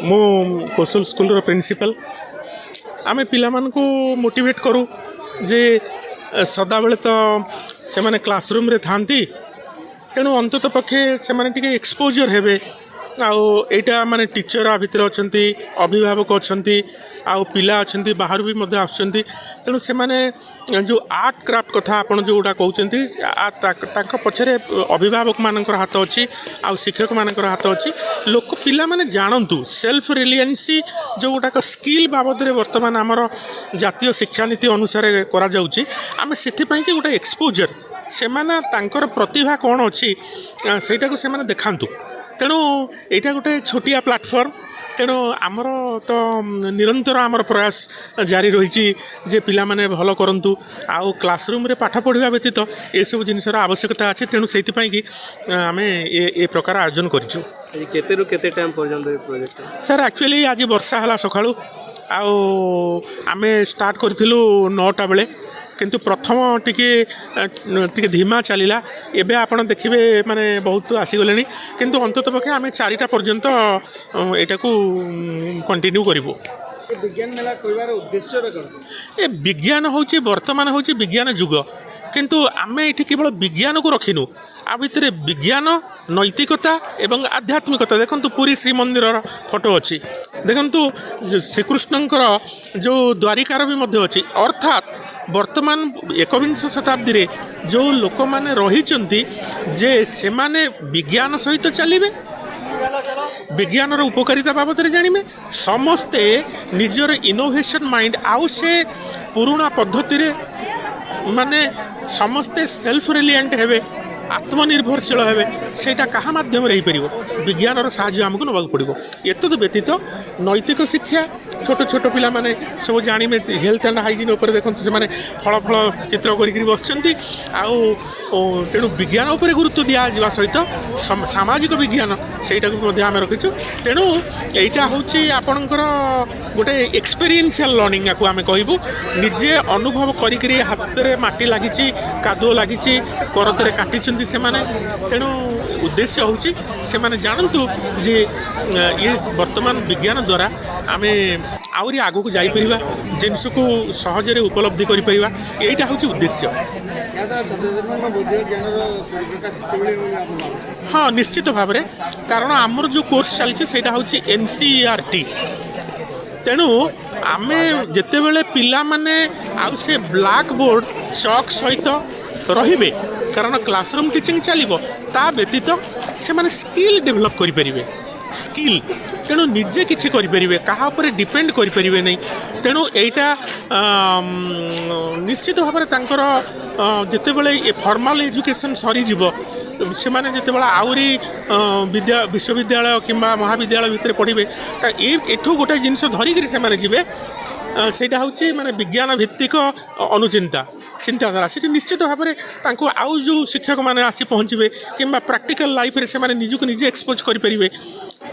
मु Kosal school principal आमे पिला मानकु मोटिवेट करू जे सदा बेले तो से माने क्लासरूम रे थांती तेणु अंतत पक्षे से माने टिके एक्सपोजर हेबे आउ एटा माने टीचर आ भितर अछंती अभिभावक अछंती आउ पिला अछंती बाहर भी मध्य आछंती तेणु से माने जो आर्ट क्राफ्ट कथा आपण जोटा कहउचंती ताका पछरे अभिभावक मानकर हाथ अछि आउ शिक्षक मानकर हाथ अछि लोक पिला माने जानंतु सेल्फ रिलायंसी जो गोटा स्किल बाबद रे वर्तमान आमर जातीय शिक्षा नीति अनुसार करा जाउची आमे सेथि पई कि गोटा एक्सपोजर से माने तांकर प्रतिभा कोन अछि सेटा को से माने देखांतु तेणु यहाँ गोटे छोटिया प्लाटफर्म तेणु आमर तो निरंतर आमर प्रयास जारी रही जे पिला माने भल करंतु आउ क्लासरूम रे पाठ पढ़ा व्यतीत ये सब जिनसर आवश्यकता अच्छे तेणु से कि आम ए प्रकार आयोजन करूँ केते टाइम पर्यंत सर एक्चुअली आज वर्षा है सकाळू आमे स्टार्ट करूँ 9टा बेले किंतु प्रथम टिके धीमा चलला एबे आपण देखिबे माने बहुत आसीगले किंतु अंतत पक्षे आम 4टा पर्यंत एटा को कंटिन्यू करिवो विज्ञान मेला करबार उद्देश्य ए विज्ञान होची वर्तमान होची विज्ञान युग किंतु आमे एठी केवल विज्ञान को रखिनु आ भितरे विज्ञान नैतिकता एवं आध्यात्मिकता देखंतु पूरी श्रीमंदिर फोटो अच्छी देखंतु श्रीकृष्णंकर जो द्वारिकार भी मध्य अच्छी अर्थात वर्तमान 21 शताब्दी रे जो लोक माने रहिचंती जे से माने विज्ञान सहित चलिबे विज्ञान उपकारिता बाबद जानिबे समस्ते निजर इनोवेशन माइंड आउ से पुराना पद्धति रे माने समस्ते सेल्फ रिलायंट हेबे आत्मनिर्भरशील हेबे सेटा कहा माध्यम रे पार विज्ञान साहाय्य आमको नवाक पड़ो एत व्यतीत नैतिक शिक्षा छोट छोट पिला माने सब जानवे हेल्थ एंड हाइजीन उपर देखते से फल फल चित्र कर बसुँच तेणु विज्ञान उपर गुरुत्व दिया सहित सामाजिक विज्ञान सेटा को आम रखीचु तेणु यहाँ हूँ आपणकर गोटे एक्सपीरियंशियल लर्निंग को आम कहूँ निजे अनुभव करी हाथ में माटी लगी कादुओ लगी करदे काटी से तेणु उद्देश्य हूँ से जानतु जे ये वर्तमान विज्ञान द्वारा आम आहरी आग को जापर जिनस को सहजरे उपलब्धि करा हूँ उद्देश्य हाँ निश्चित भाव में कारण आमर जो कोर्स चलती से हूँ NCERT तेणु आम जिते बड़े पिला माने आउ से ब्लैक बोर्ड चॉक सहित रहिबे कारण क्लासरूम टीचिंग चलिबो ता व्यतीत से माने स्किल डेभलप करि परिबे स्किल तेणु निजे किछि करि परिबे कहा ऊपर डिपेंड करि परिबे नहीं तेणु एटा निश्चित भाव में तांकर जिते बड़े ये फॉर्मल एजुकेशन सरी जीवो से माने जिते बड़ा आउरी विश्वविद्यालय किंबा महाविद्यालय भितर पढ़े एठू गोटे जिनस धरिक से माने जीवे सेटा हूँ माने विज्ञान भित्तिक अनुचिंता चिंताधारा से निश्चित भाव में आउ जो शिक्षक मैंने आसी पहुँचे कि प्रैक्टिकल लाइफ रे से माने निजक निजे एक्सपोज करेंगे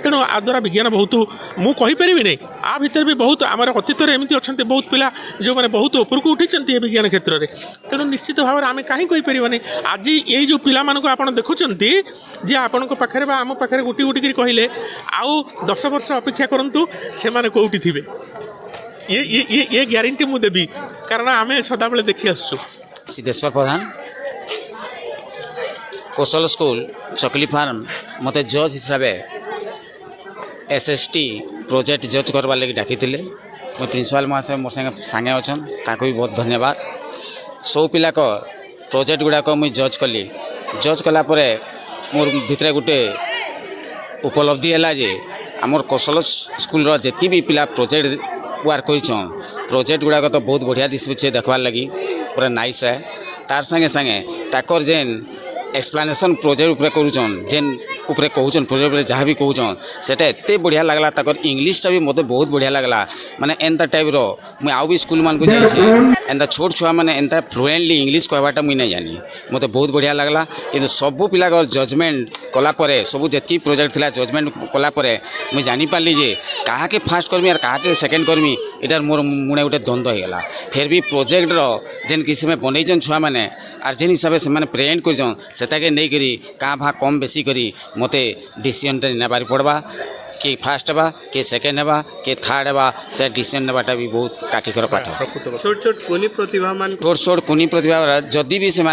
तेणु आ द्वारा विज्ञान बहुत मुझे नहीं आ भितर भी बहुत आम अतीत एमती अच्छा बहुत पिला जो मैंने बहुत उपरको उठी विज्ञान क्षेत्र में तेणु निश्चित भाव में आम कहीं कहीपर आज ये जो पिला आप देखुंत जे आपण पाखे आम पाखे गोटी गोटी कहले आउ 10 वर्ष अपेक्षा करूँ से मैंने कौटी थे ये ग्यारंटी मु देवी कारण आम सदा बेले देखी आसु सिद्धेश्वर प्रधान कोसल स्कूल चकली फार्म मत जज हिसाब SST प्रोजेक्ट जज करवार लगे डाकी मो प्रिंसिपाल महाशय मोर सांगे अच्छा ताको भी बहुत धन्यवाद सब पिला प्रोजेक्ट गुड़ाक मुझे जज कली जज कलापर मोर भितर गोटे उपलब्धि है जे आमर कौशल स्कूल जी भी पिला प्रोजेक्ट वर्क कर प्रोजेक्ट गुड़ाक तो बहुत बढ़िया दिशे देखवार लगी पूरा नाइस है तार संगे संगे ताकर जेन एक्सप्लेनेशन प्रोजेक्ट उपरे करूचन जेन उपरे कहूचन प्रोजेक्ट उपरे जहाँ भी कहूचन सेटा एते बढ़िया लगला ताकर इंग्लिशटा भी मते बहुत बढ़िया लगला माने एंता टाइप रो मुई आउ भी स्कूल मान को जाइछे एंता छोट छुआ माने एंता फ्लुएंटली इंग्लिश कहबाटा मुई नहीं जानी मते बहुत बढ़िया लगला किंतु सब पिला जजमेंट कला परे सब जेती प्रोजेक्ट थिला जजमेंट कला परे मुई जानि पाली जे काहा के फर्स्ट करमी और काहा के सेकंड करमी इटार मोर मुने गोटे द्वंद्व हो गला फिर भी प्रोजेक्ट रो जेन किसी में बनैजन छुआ माने आर जेन हिसाब से माने प्रेजेंट करजन सेताके नहीं करी का भा कम बेसी करी मते डिसीजन नेबार पड़वा किए फास्ट हेबा किए सेकेंड हेबा किए थर्ड हेबा से डिसीजन नेबाटा भी बहुत काठिकर पाठ छोट छोट कुनी प्रतिभा मान छोट छोट कुनी प्रतिभा जदि भी से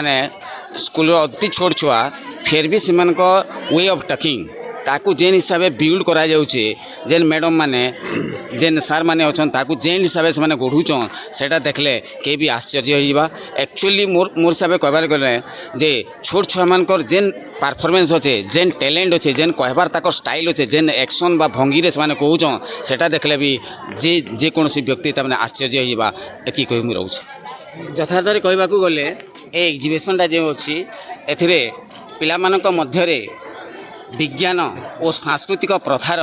स्कूल अति छोट छुआ फिर भी से वे ऑफ टकिंग ताकू जेन हिसाब से बिल्ड करा जाउचे जेन मैडम माने जेन सार माने अछन ताकू जेन हिसाब से माने गढ़ुचन सेटा देखले के भी आश्चर्य होइबा एक्चुअली मोर हिसाब से कहबार गले जे छोट छुआ मानकर जेन परफॉर्मेंस अच्छे जेन टैलेंट अच्छे जेन कहबार ताकर स्टाइल अच्छे जेन एक्शन बा भंगी रे से कहूचन सेटा देखले भी जे कौन व्यक्ति तमने आश्चर्य होइबा एति कहि मु रहउछ यथार्थ कहबाकू गले ए एग्जिबिशनटा जे अछि एथिरे पिला मानक मध्यरे विज्ञान और सांस्कृतिक प्रथार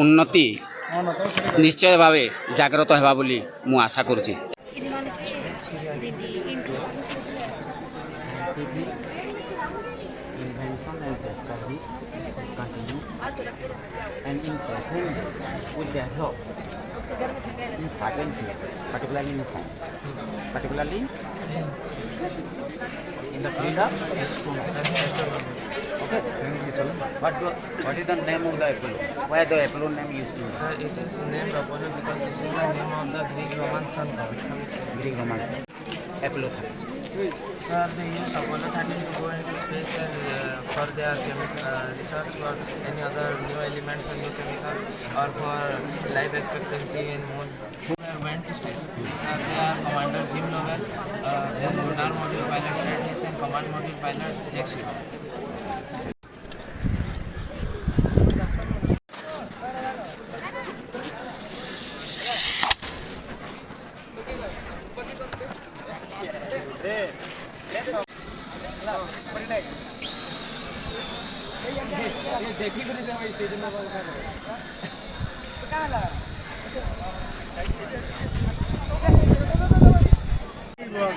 उन्नति निश्चय भाव जागृत होगा बोली मु आशा करुच्ची in the field of astronomy. Okay. What is the name of the Apollo? Why the Apollo name is used? Sir, it is named Apollo because this is the name of the Greek Roman sun god. Greek Roman sun. Apollo 13. Sir, they use Apollo 13 to go into space and for their research for any other new elements or new chemicals or for life expectancy in moon. Went to space. Sir, they are Commander Jim Lovell, then Lunar Module Pilot Fred Hayes and Command Module Pilot Jake Sullivan.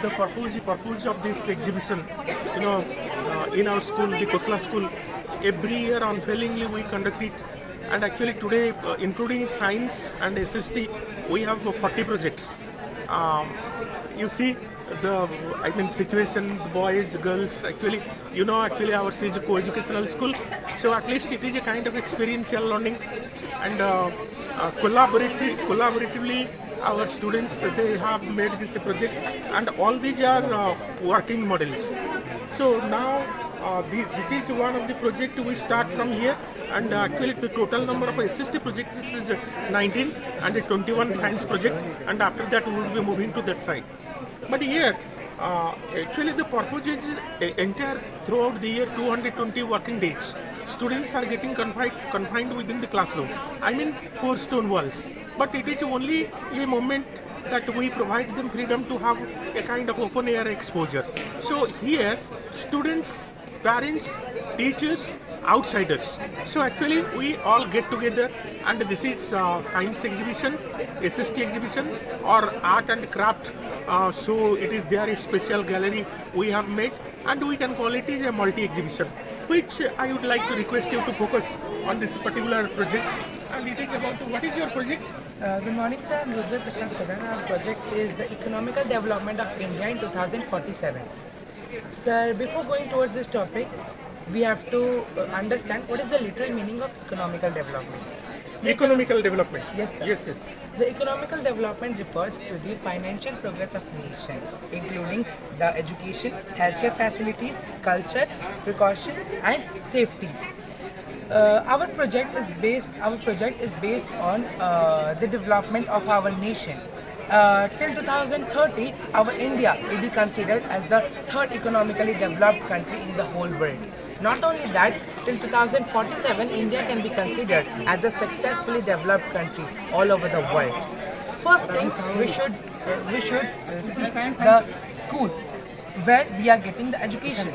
The purpose of this exhibition, in our school, the Kosla school, every year unfailingly we conduct it, and actually today, including science and SST, we have 40 projects. You see the situation, the boys, girls, actually ours is a co-educational school, so at least it is a kind of experiential learning, and collaboratively our students, they have made this project, and all these are working models. So now this is one of the project we start from here, and actually the total number of SST projects is 19 and 21 science project, and after that we will be moving to that side. But here actually the purpose is entire throughout the year 220 working days. Students are getting confined within the classroom. 4 stone walls. But it is only a moment that we provide them freedom to have a kind of open air exposure. So here students, parents, teachers, outsiders. So actually we all get together, and this is science exhibition, SST exhibition, or art and craft. So it is there a special gallery we have made, and we can call it a multi-exhibition, which I would like to request you to focus on this particular project. And it is about, what is your project? Good morning, sir. I'm Rudra Prashant Pradhan. Our project is the economical development of India in 2047. Sir, before going towards this topic, we have to understand what is the literal meaning of economical development. Economical development. Yes, sir. Yes. The economical development refers to the financial progress of nation, including the education, healthcare facilities, culture, precautions, and safeties. Our project is based on the development of our nation. Till 2030, our India will be considered as the third economically developed country in the whole world. Not only that, till 2047, India can be considered as a successfully developed country all over the world. First thing, we should see the schools where we are getting the education,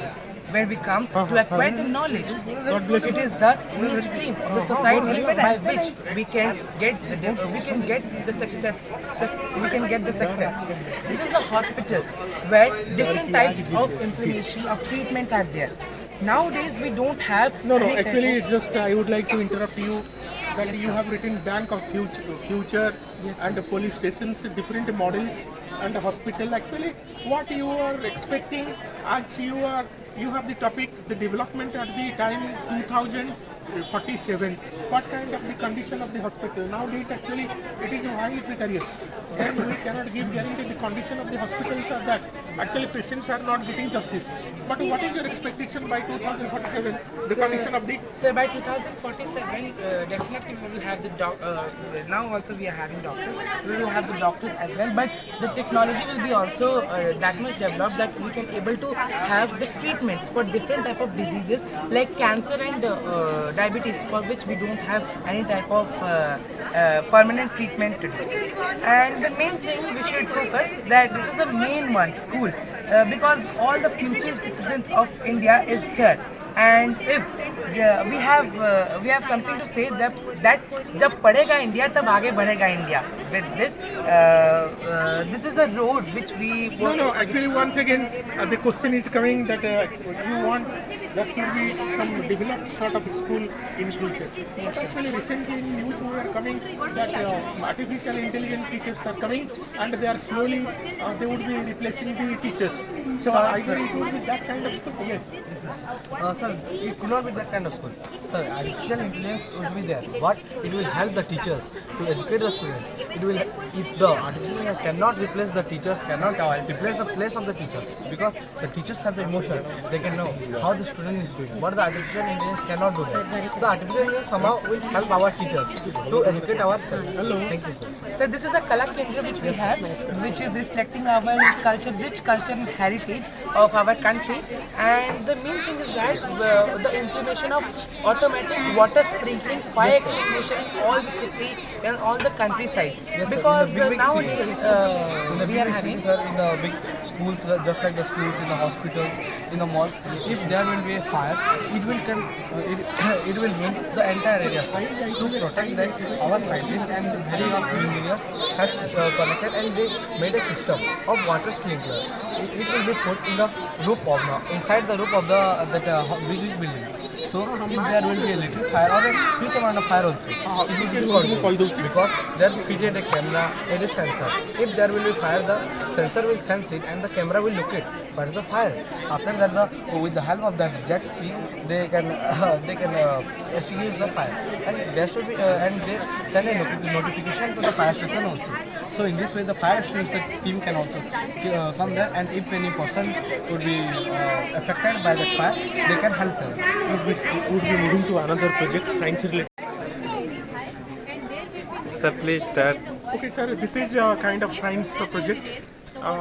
where we come to acquire the knowledge. It is the mainstream of the society by which we can get the success. This is the hospitals where different types of implementation of treatment are there. Nowadays we don't have. No, actually, just I would like to interrupt you. That you have written Bank of Future, yes, and the police stations, different models, and the hospital. Actually, what you are expecting, as you have the topic, the development at the time 47, what kind of the condition of the hospital? Nowadays, actually, it is highly precarious. And we cannot give guarantee the condition of the hospitals are that actually patients are not getting justice. But what is your expectation by 2047, the condition of the... So by 2047, definitely we will have the now also we are having doctors. We will have the doctors as well, but the technology will be also that much developed that we can able to have the treatments for different type of diseases like cancer and diabetes, for which we don't have any type of permanent treatment today. And the main thing we should focus that this is the main one, school, because all the future citizens of India is here. And if we have something to say that जब पढ़ेगा India तब आगे बढ़ेगा India. With this is a road which we No, actually, once again, the question is coming that you want that should be some developed sort of school in future. But actually, recently in news we are coming that artificial intelligence teachers are coming and they are slowly, they would be replacing the teachers. So either it would be that kind of school, yes. Sir, it could not be that kind of school. Sir, artificial intelligence would be there, but it will help the teachers to educate the students. It will, if the artificial intelligence cannot replace the teachers, cannot replace the place of the teachers, because the teachers have the emotion. They can know how the student is doing, but the artificial intelligence cannot do that. The artificial intelligence somehow will help our teachers to educate ourselves. Thank you, sir. So this is the Kala Kendra which we have, which is reflecting our culture, rich culture and heritage of our country. And the main thing is that the implementation of automatic water sprinkling, fire extinguisher in all the city and all the countryside. Yes, Because sir. In the big nowadays cities, in the we are big having. cities, sir, in the big schools, just like the schools, in the hospitals, in the malls, if there will be a fire, it will it will ruin the entire area. So to protect that, our scientists and very civil engineers has collected and they made a system of water sprinkler. It will be put in the roof of inside the roof of big building. So if there will be a little fire or a huge amount of fire also, it will be recorded because there fitted a camera and a sensor. If there will be fire, the sensor will sense it and the camera will look it. What is the fire? After that, with the help of that jet ski, they can extinguish the fire, and there should be and they send a notification to the fire station also. So in this way, the fire extinguisher team can also come there, and if any person would be affected by the fire, they can help them. Would be moving to another project, science related. Sir, please start. Okay, sir, this is a kind of science project.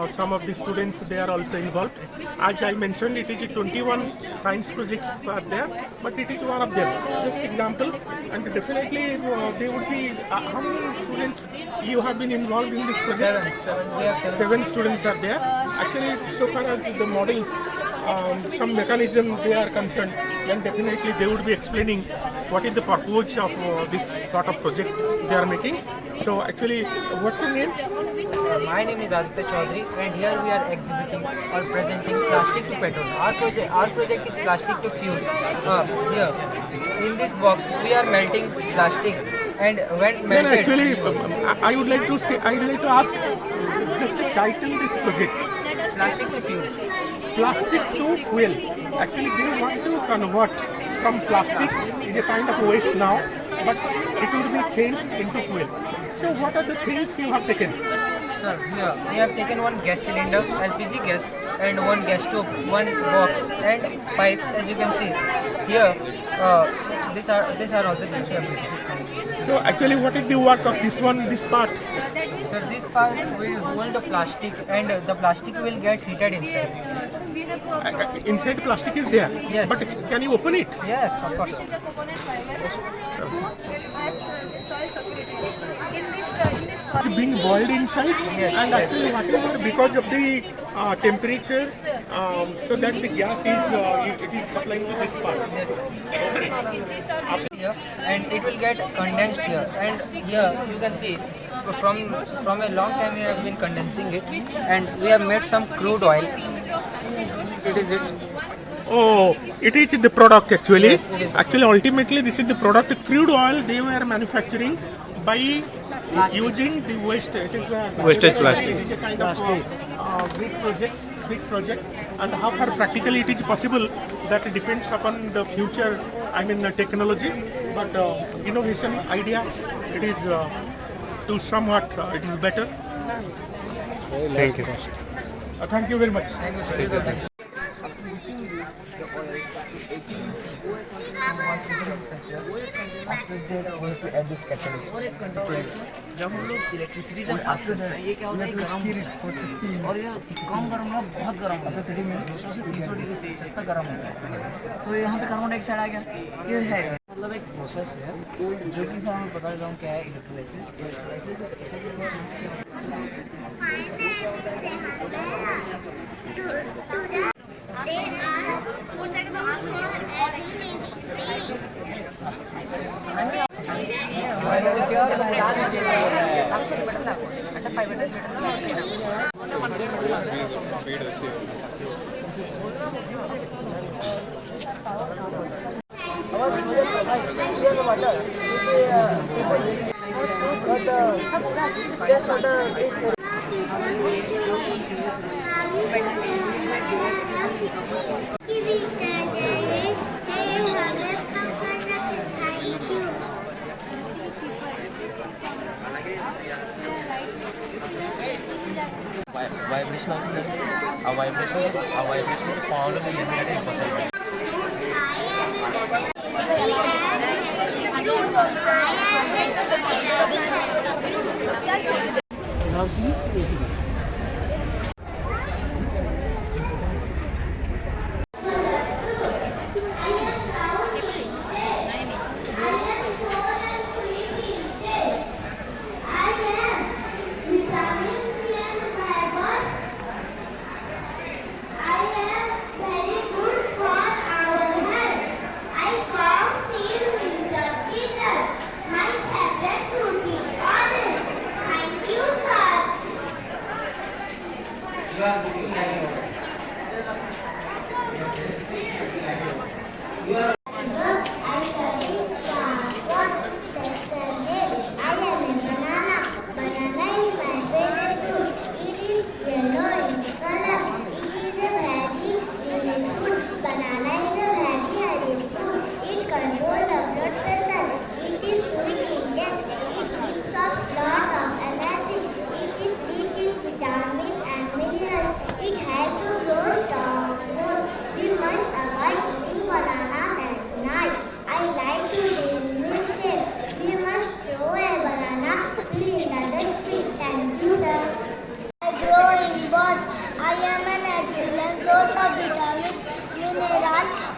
Some of the students, they are also involved. As I mentioned, it is 21 science projects are there, but it is one of them. Just example, and definitely they would be, how many students you have been involved in this project? Seven students are there. Actually, so far as the models, some mechanism they are concerned, then definitely they would be explaining what is the purpose of this sort of project they are making. So actually, what's your name? My name is Aditya Chaudhary, and here we are exhibiting or presenting plastic to petrol. Our project is plastic to fuel. Here, in this box, we are melting plastic, and when melted, Actually, I would like to say, I would like to ask, just title this project. plastic to fuel. Plastic to fuel. Actually, they want to convert from plastic is a kind of waste now, but it will be changed into fuel. So, what are the things you have taken? Sir, here we have taken one gas cylinder, LPG gas, and one gas stove, one box, and pipes. As you can see here, these are also things we have taken. So, actually, what is the work of this one, this part? So this part will hold the plastic, and the plastic will get heated inside. Inside plastic is there. Yes. But can you open it? Yes, of course. It's being boiled inside, and actually whatever because of the temperatures, so that the gas is it is supplying to this part. Here, and it will get condensed here, and here you can see from a long time we have been condensing it, and we have made some crude oil. It is it. Oh, it is the product actually. Yes, it is the Actually, ultimately, this is the product. Crude oil they were manufacturing by using the waste. It is a Wastage plastic. It is a kind of big project. big project, and how far practically it is possible, that depends upon the future, I mean technology, but innovation idea, it is to somewhat it is better. Thank you. Thank you very much. जब हम लोग electricity जब हासिल करते हैं ये क्या होता है गर्म और ये कम गर्म में बहुत गर्म होता है 200 से 300 डिग्री सेल्सियस तक गर्म होता है तो यहाँ पे कार्बन डाइऑक्साइड आ गया ये है मतलब एक प्रोसेस है जो कि सर हमें पता लगा क्या है इलेक्ट्रोलाइसिस प्रोसेस vibration power में जनरेट होता है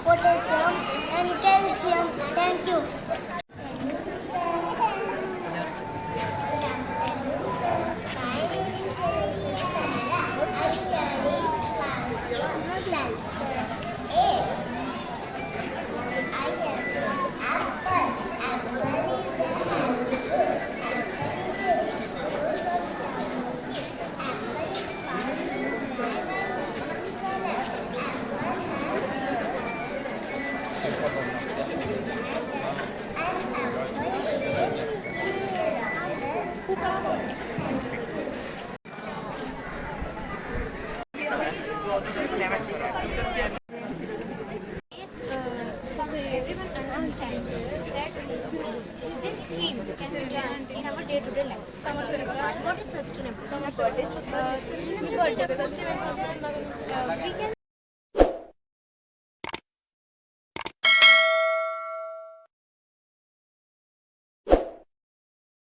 potassium and calcium. Thank you. So everyone understands that this theme can be done in our day-to-day life. What is sustainable? Sustainable birthday. We can